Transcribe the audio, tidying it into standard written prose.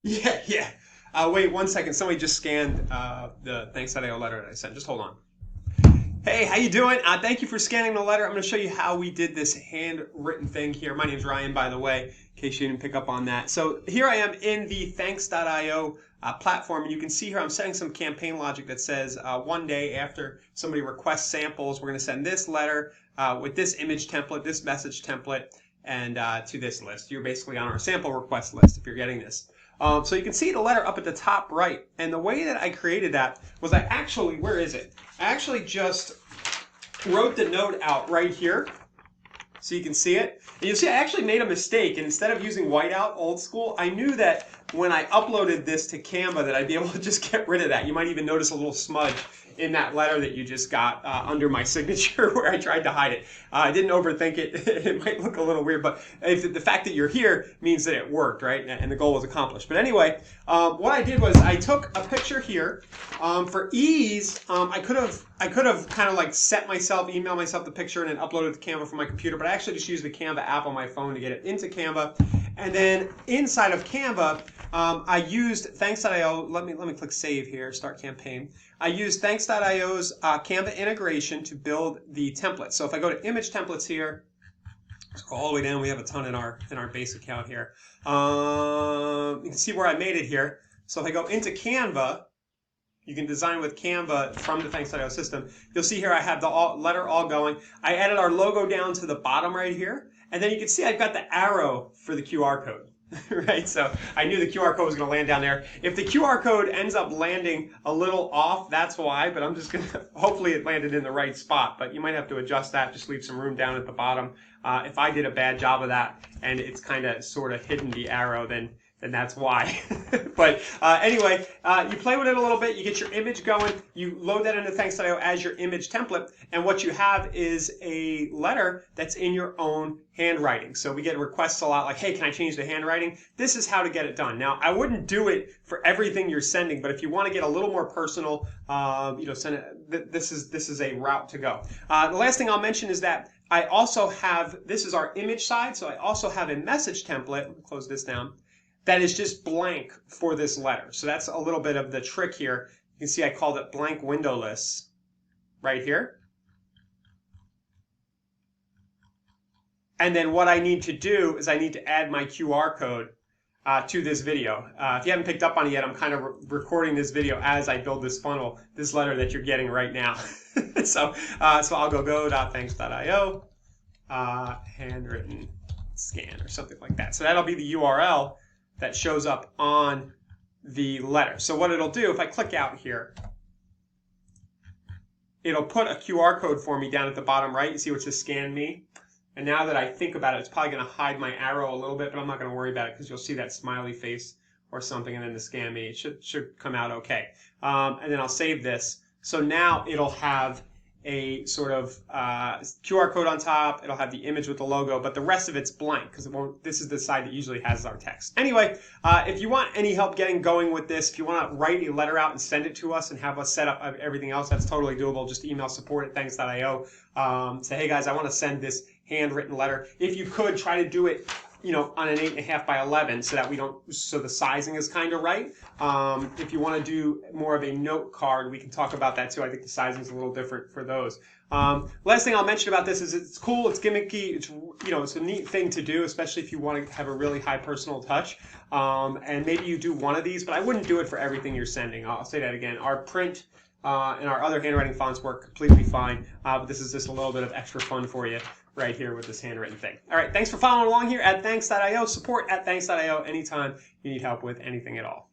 Yeah, yeah. Wait 1 second. Somebody just scanned the thanks.io letter that I sent. Just hold on. Hey, how you doing? Thank you for scanning the letter. I'm going to show you how we did this handwritten thing here. My name's Ryan, by the way, in case you didn't pick up on that. So here I am in the thanks.io platform, and you can see here I'm setting some campaign logic that says one day after somebody requests samples, we're going to send this letter with this image template, this message template, and to this list. You're basically on our sample request list if you're getting this. So you can see the letter up at the top right. And the way that I created that was I actually, where is it? I actually just wrote the note out right here so you can see it. And you'll see I actually made a mistake, and instead of using whiteout old school, I knew that when I uploaded this to Canva that I'd be able to just get rid of that. You might even notice a little smudge in that letter that you just got under my signature where I tried to hide it. I didn't overthink it. It might look a little weird, but if the fact that you're here means that it worked, right? And the goal was accomplished. But anyway, what I did was I took a picture here. For ease, I could have kind of like email myself the picture and then upload it to Canva from my computer, but I actually just used the Canva app on my phone to get it into Canva. And then inside of Canva, I used thanks.io. Let me click save here, start campaign. I used thanks.io's Canva integration to build the template. So if I go to image templates here, scroll all the way down, we have a ton in our base account here. You can see where I made it here. So if I go into Canva, you can design with Canva from the thanks.io system. You'll see here I have the letter all going. I added our logo down to the bottom right here. And then you can see I've got the arrow for the QR code. Right, so I knew the QR code was going to land down there. If the QR code ends up landing a little off, that's why, but I'm just going to, hopefully it landed in the right spot, but you might have to adjust that, just leave some room down at the bottom. If I did a bad job of that and it's kind of sort of hidden the arrow, then that's why. But anyway, you play with it a little bit, you get your image going, you load that into thanks.io as your image template, and what you have is a letter that's in your own handwriting. So we get requests a lot like, hey, can I change the handwriting? This is how to get it done. Now, I wouldn't do it for everything you're sending, but if you want to get a little more personal, send it, this is a route to go. The last thing I'll mention is that I also have, this is our image side, so I also have a message template. Let me close this down. That is just blank for this letter. So that's a little bit of the trick here. You can see I called it blank windowless right here. And then what I need to do is I need to add my QR code to this video. If you haven't picked up on it yet, I'm kind of recording this video as I build this funnel, this letter that you're getting right now. So I'll go.thanks.io, handwritten scan or something like that. So that'll be the URL that shows up on the letter. So what it'll do, if I click out here, it'll put a QR code for me down at the bottom right. You see what says scan me? And now that I think about it, it's probably going to hide my arrow a little bit, but I'm not going to worry about it because you'll see that smiley face or something, and then the scan me. It should come out okay. And then I'll save this. So now it'll have a sort of QR code on top. It'll have the image with the logo, but the rest of it's blank because it won't. This is the side that usually has our text. Anyway, if you want any help getting going with this, if you want to write a letter out and send it to us and have us set up everything else, that's totally doable. Just email support@thanks.io. Say, hey guys, I want to send this handwritten letter. If you could, try to do it, on an 8.5 by 11 so that so the sizing is kind of right. If you want to do more of a note card, we can talk about that too. I think the sizing is a little different for those. Last thing I'll mention about this is it's cool, it's gimmicky, it's a neat thing to do, especially if you want to have a really high personal touch. And maybe you do one of these, but I wouldn't do it for everything you're sending. I'll say that again. Our print and our other handwriting fonts work completely fine, but this is just a little bit of extra fun for you right here with this handwritten thing. All right, thanks for following along here at thanks.io. Support@thanks.io anytime you need help with anything at all.